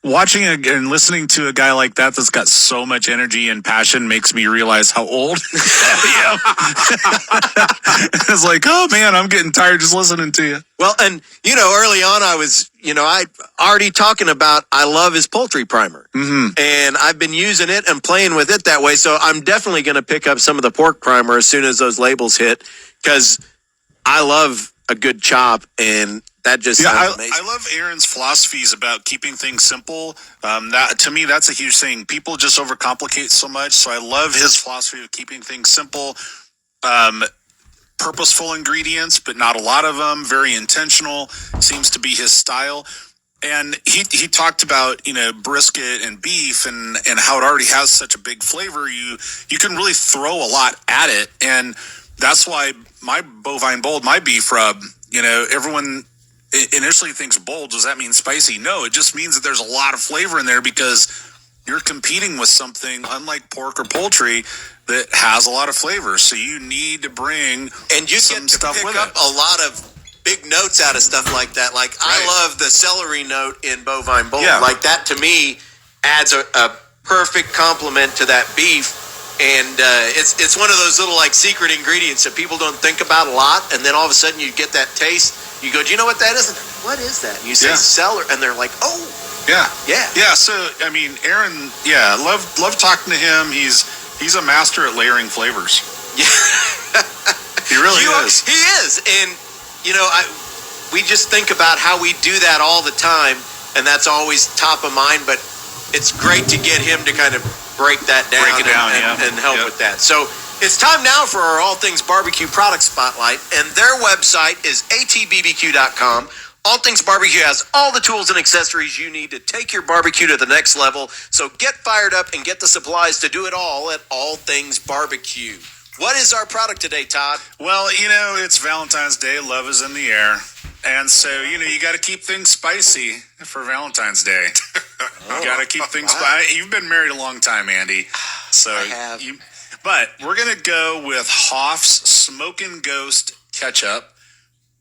Watching and listening to a guy like that that's got so much energy and passion makes me realize how old I am. It's like, oh man, I'm getting tired just listening to you. Well, and early on I was, I already talking about I love his poultry primer, and I've been using it and playing with it that way. So I'm definitely going to pick up some of the pork primer as soon as those labels hit, because I love a good chop, and that just sounds amazing. I love Aaron's philosophies about keeping things simple. That to me, that's a huge thing. People just overcomplicate so much. So I love his philosophy of keeping things simple, purposeful ingredients, but not a lot of them. Very intentional seems to be his style. And he talked about brisket and beef and how it already has such a big flavor. You can really throw a lot at it, and that's why my bovine bold, my beef rub. Everyone initially thinks bold. Does that mean spicy? No, it just means that there's a lot of flavor in there because you're competing with something unlike pork or poultry that has a lot of flavor. So you need to bring and you some get to stuff pick with up it. a lot of big notes out of stuff like that. Like I love the celery note in bovine bold. Yeah. Like that to me adds a perfect complement to that beef. And it's one of those little like secret ingredients that people don't think about a lot, and then all of a sudden you get that taste. You go, do you know what that is? What is that? And you say celery, and they're like, oh, yeah. So I mean, Aaron, love talking to him. He's a master at layering flavors. He really is. He is. And, we just think about how we do that all the time, and that's always top of mind, but it's great to get him to kind of break that down, and help with that. So it's time now for our All Things Barbecue product spotlight, and their website is atbbq.com. All Things Barbecue has all the tools and accessories you need to take your barbecue to the next level. So get fired up and get the supplies to do it all at All Things Barbecue. What is our product today, Todd? Well, it's Valentine's Day. Love is in the air. And so, you got to keep things spicy for Valentine's Day. You got to keep things spicy. You've been married a long time, Andy. So I have. But we're going to go with Hoff's Smokin' Ghost Ketchup.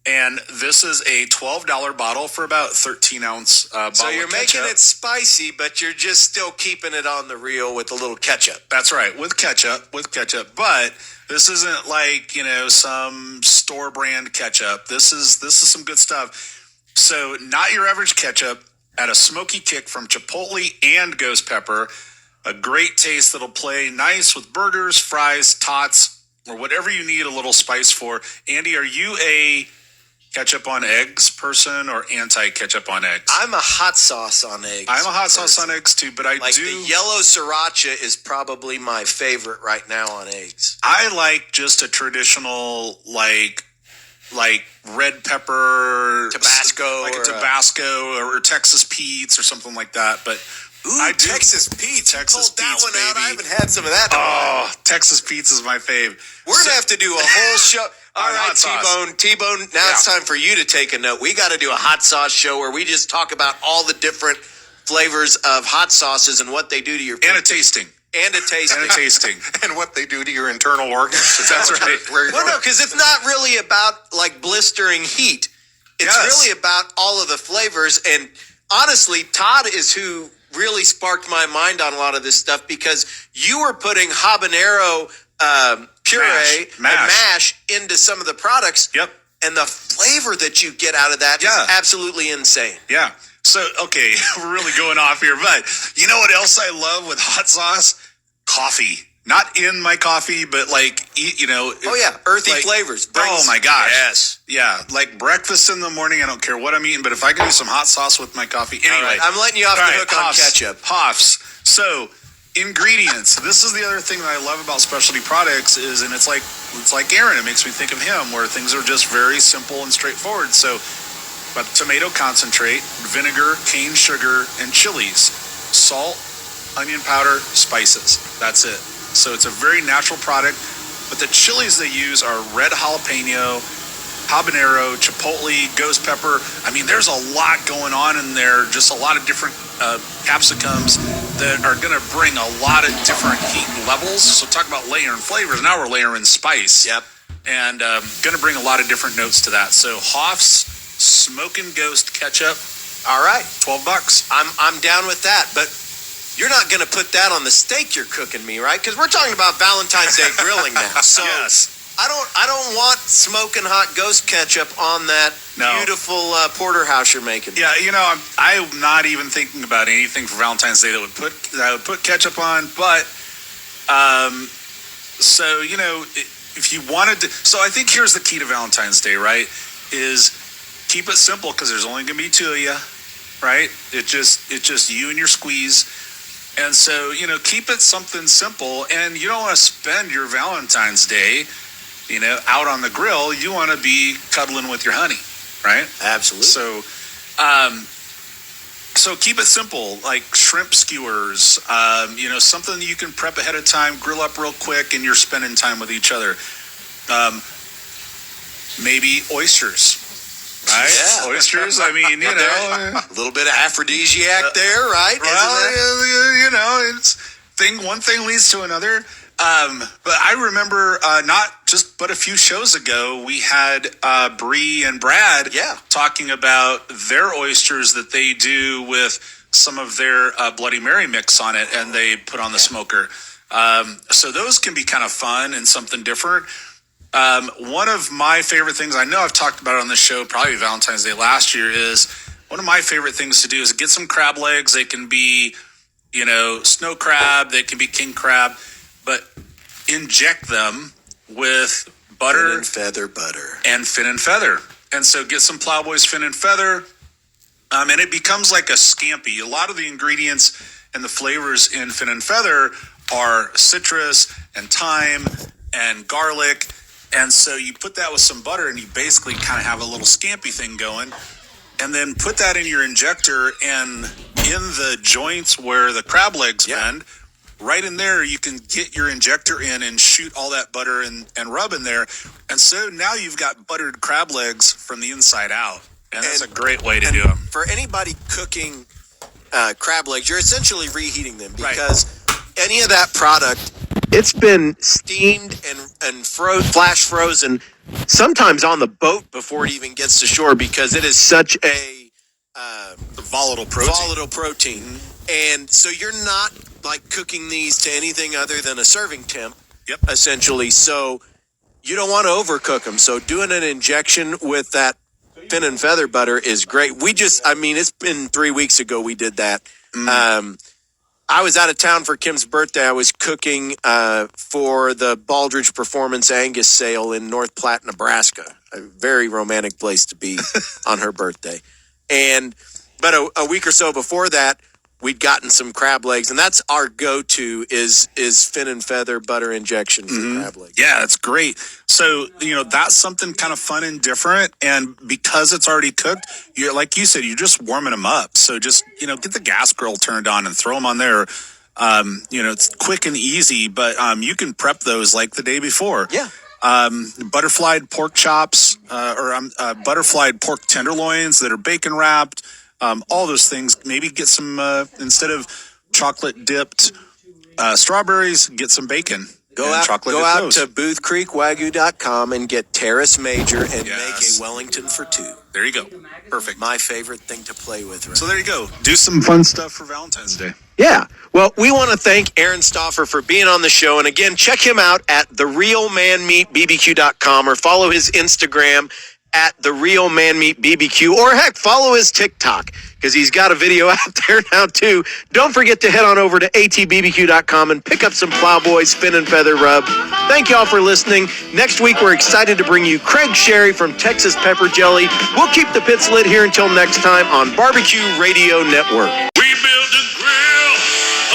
And this is a $12 bottle for about 13-ounce bottle. So you're of making ketchup. it spicy, but you're just still keeping it on the reel with a little ketchup. That's right, with ketchup. But this isn't like, some store brand ketchup. This is some good stuff. So not your average ketchup, at a smoky kick from chipotle and ghost pepper. A great taste that'll play nice with burgers, fries, tots, or whatever you need a little spice for. Andy, are you a ketchup on eggs person or anti-ketchup on eggs? I'm a hot sauce on eggs. I'm a hot sauce on eggs too, but the yellow sriracha is probably my favorite right now on eggs. I like just a traditional like red pepper Tabasco, like a Tabasco or Texas Pete's or something like that. But Texas Pete's. Texas Pulled that Pete's, one out. baby. I haven't had some of that. Oh, Texas Pete's is my fave. We're gonna have to do a whole show. All right, hot sauce. T-Bone. Now it's time for you to take a note. We got to do a hot sauce show where we just talk about all the different flavors of hot sauces and what they do to your food. And a tasting. And what they do to your internal organs. That's right. Well, no, because it's not really about like blistering heat. It's really about all of the flavors. And honestly, Todd is who really sparked my mind on a lot of this stuff, because you were putting habanero puree and mash into some of the products. Yep. And the flavor that you get out of that is absolutely insane. Yeah. So, okay, we're really going off here, but you know what else I love with hot sauce? Coffee. Not in my coffee, but earthy flavors. Oh my gosh. Yes. Yeah, like breakfast in the morning, I don't care what I'm eating, but if I can do some hot sauce with my coffee, anyway. All right, I'm letting you off the hook on ketchup. Hoff's. So, ingredients. This is the other thing that I love about specialty products is, and it's like Aaron, it makes me think of him, where things are just very simple and straightforward. So, but tomato concentrate, vinegar, cane sugar, and chilies, salt, onion powder, spices. That's it. So it's a very natural product, but the chilies they use are red jalapeno, habanero, chipotle, ghost pepper. I mean, there's a lot going on in there, just a lot of different capsicums that are going to bring a lot of different heat levels. So talk about layering flavors. Now we're layering spice. Yep. And going to bring a lot of different notes to that. So Hoff's Smokin' Ghost Ketchup. All right. $12. I'm down with that, but you're not going to put that on the steak you're cooking me, right? Because we're talking about Valentine's Day grilling now. So yes. I don't want smoking hot ghost ketchup on that beautiful porterhouse you're making. Yeah, I'm not even thinking about anything for Valentine's Day that would put ketchup on. But so if you wanted to, so I think here's the key to Valentine's Day, right? Is keep it simple, because there's only going to be two of you, right? It's just you and your squeeze. And so, keep it something simple, and you don't want to spend your Valentine's Day, out on the grill. You want to be cuddling with your honey, right? Absolutely. So, so keep it simple, like shrimp skewers, something you can prep ahead of time, grill up real quick, and you're spending time with each other. Maybe oysters. Right? Yeah. Oysters, I mean, a little bit of aphrodisiac there, right? Well, one thing leads to another. But I remember but a few shows ago, we had Bree and Brad talking about their oysters that they do with some of their Bloody Mary mix on it, and they put on the smoker. So those can be kind of fun and something different. One of my favorite things, I know I've talked about it on the show, probably Valentine's Day last year, is one of my favorite things to do is get some crab legs. They can be, snow crab, they can be king crab, but inject them with butter Fin and feather butter. and fin and feather. And so get some Plowboys fin and feather, and it becomes like a scampi. A lot of the ingredients and the flavors in fin and feather are citrus and thyme and garlic. And so you put that with some butter and you basically kind of have a little scampi thing going. And then put that in your injector, and in the joints where the crab legs bend, right in there, you can get your injector in and shoot all that butter and rub in there. And so now you've got buttered crab legs from the inside out. And that's a great way to do them. For anybody cooking crab legs, you're essentially reheating them because any of that product, it's been steamed and flash frozen, sometimes on the boat before it even gets to shore, because it is such a volatile protein. And so you're not like cooking these to anything other than a serving temp, essentially. So you don't want to overcook them. So doing an injection with that fin and feather butter is great. It's been 3 weeks ago we did that. I was out of town for Kim's birthday. I was cooking for the Baldridge Performance Angus sale in North Platte, Nebraska. A very romantic place to be on her birthday. But a week or so before that, we'd gotten some crab legs, and that's our go-to is fin and feather butter injection for crab legs. Yeah, that's great. So, that's something kind of fun and different. And because it's already cooked, you're like you said, you're just warming them up. So just, get the gas grill turned on and throw them on there. It's quick and easy, but you can prep those like the day before. Yeah. Butterflied pork chops or butterflied pork tenderloins that are bacon wrapped. All those things. Maybe get some, instead of chocolate dipped strawberries, get some bacon. Go out to boothcreekwagyu.com and get Terrace Major and make a Wellington for two. There you go. Perfect. My favorite thing to play with. Right? So there you go. Do some fun stuff for Valentine's Day. Yeah. Well, we want to thank Aaron Stauffer for being on the show. And again, check him out at therealmanmeatbbq.com or follow his Instagram at therealmanmeatbbq, or heck, follow his TikTok because he's got a video out there now too. Don't forget to head on over to atbbq.com and pick up some Plowboys fin and feather rub. Thank y'all for listening. Next week, we're excited to bring you Craig Sherry from Texas Pepper Jelly. We'll keep the pits lit here until next time on Barbecue Radio Network. We build a grill,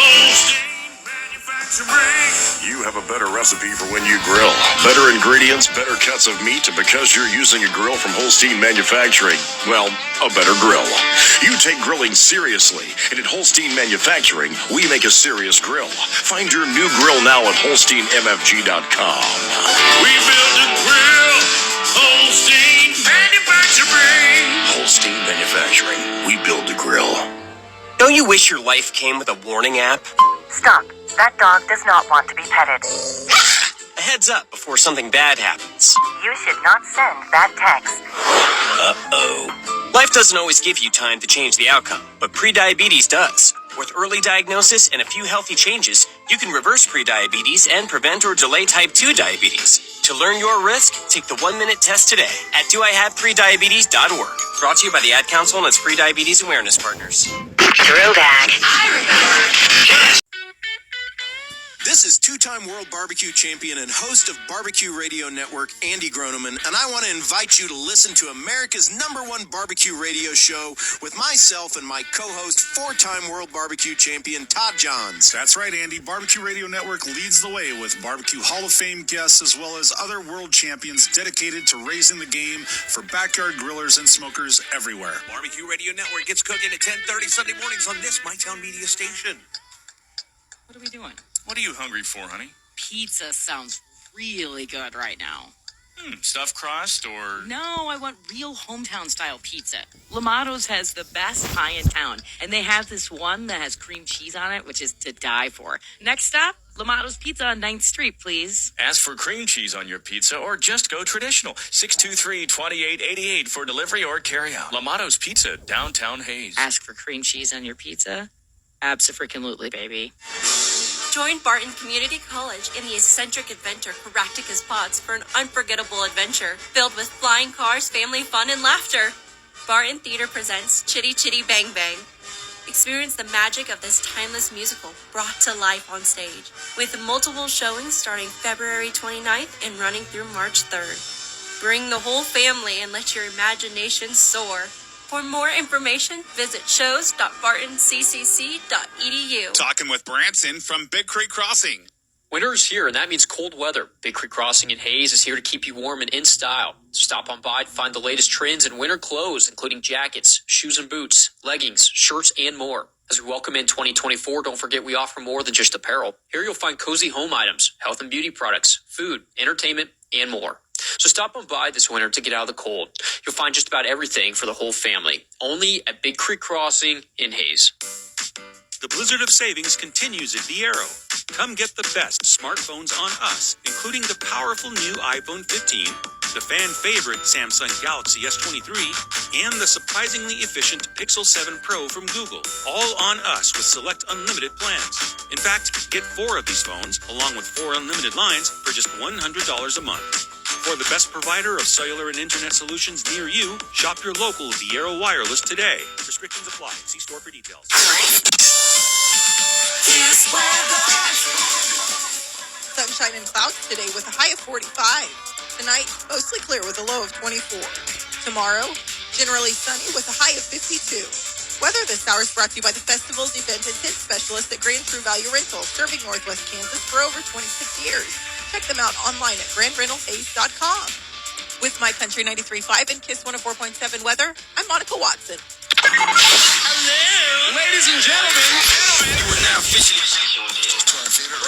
Holstein Manufacturing. You have a better recipe for when you grill. Better ingredients, better cuts of meat, because you're using a grill from Holstein Manufacturing. Well, a better grill. You take grilling seriously, and at Holstein Manufacturing, we make a serious grill. Find your new grill now at HolsteinMFG.com. We build a grill, Holstein Manufacturing. Holstein Manufacturing, we build a grill. Don't you wish your life came with a warning app? Stop. That dog does not want to be petted. A heads up before something bad happens. You should not send that text. Uh-oh. Life doesn't always give you time to change the outcome, but prediabetes does. With early diagnosis and a few healthy changes, you can reverse prediabetes and prevent or delay type 2 diabetes. To learn your risk, take the 1-minute test today at doihaveprediabetes.org. Brought to you by the Ad Council and its prediabetes awareness partners. Throwback. This is two-time World Barbecue Champion and host of Barbecue Radio Network, Andy Groneman, and I want to invite you to listen to America's #1 barbecue radio show with myself and my co-host, 4-time World Barbecue Champion, Todd Johns. That's right, Andy. Barbecue Radio Network leads the way with Barbecue Hall of Fame guests as well as other world champions dedicated to raising the game for backyard grillers and smokers everywhere. Barbecue Radio Network gets cooking at 10:30 Sunday mornings on this MyTown Media station. What are we doing? What are you hungry for, honey? Pizza sounds really good right now. Stuffed crust or... No, I want real hometown style pizza. Lamato's has the best pie in town, and they have this one that has cream cheese on it, which is to die for. Next stop, Lamato's Pizza on 9th Street, please. Ask for cream cheese on your pizza or just go traditional. 623-2888 for delivery or carryout. Lamato's Pizza, downtown Hayes. Ask for cream cheese on your pizza? Abso-freaking-lutely, baby. Join Barton Community College in the eccentric adventure Caractacus Pods for an unforgettable adventure filled with flying cars, family fun, and laughter. Barton Theater presents Chitty Chitty Bang Bang. Experience the magic of this timeless musical brought to life on stage, with multiple showings starting February 29th and running through March 3rd. Bring the whole family and let your imagination soar. For more information, visit shows.bartoncccc.edu. Talking with Branson from Big Creek Crossing. Winter is here, and that means cold weather. Big Creek Crossing in Hayes is here to keep you warm and in style. Stop on by to find the latest trends in winter clothes, including jackets, shoes and boots, leggings, shirts, and more. As we welcome in 2024, don't forget we offer more than just apparel. Here you'll find cozy home items, health and beauty products, food, entertainment, and more. So stop on by this winter to get out of the cold. You'll find just about everything for the whole family, only at Big Creek Crossing in Hayes. The blizzard of savings continues at Viero. Come get the best smartphones on us, including the powerful new iPhone 15, the fan favorite Samsung Galaxy S23, and the surprisingly efficient Pixel 7 Pro from Google, all on us with select unlimited plans. In fact, get 4 of these phones, along with 4 unlimited lines, for just $100 a month. For the best provider of cellular and internet solutions near you, shop your local Viero Wireless today. Restrictions apply. See store for details. Sunshine and clouds today with a high of 45. Tonight, mostly clear with a low of 24. Tomorrow, generally sunny with a high of 52. Weather this hour is brought to you by the festival's event and tent specialist at Grand True Value Rental, serving Northwest Kansas for over 26 years. Check them out online at grandrentalhays.com. With My Country 93.5 and Kiss 104.7 weather, I'm Monica Watson. Hello, ladies and gentlemen. You are now officially tuned in to our favorite